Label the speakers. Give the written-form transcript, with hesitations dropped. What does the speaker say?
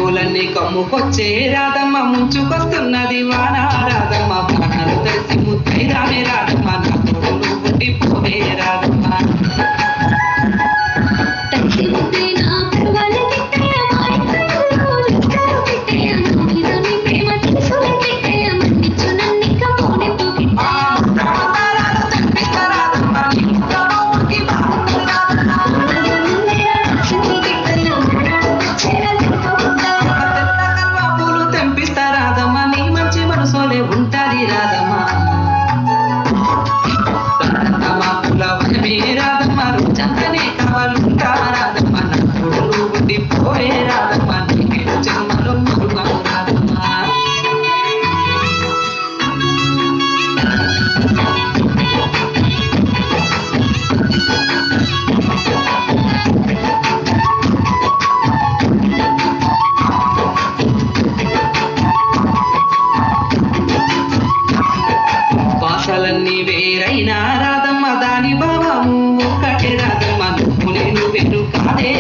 Speaker 1: మబ్బులన్నీ కమ్ముకొచ్చే రాధమ్మ ముంచుకొస్తున్నది వాన రాధమ్మ ప్రాణాలు తడిసి ముద్దైదానే రాధమ్మ నా తోడు నువ్వు ఉండిపోవే రాధమ్మ ఉంటది రాధమ్మ రాధమ్మ రోజంతనే కావాలంటా రాధమ్మ నా తోడు ఉండిపోయే రాధమ్మ నీకే జన్మలో మరుగను రాధమ్మ భాషలన్నీ వేరైనా రాధమ్మ దాని భావము ఒక్కటే రాధమ్మ నువ్వు నేను వేరు కాదే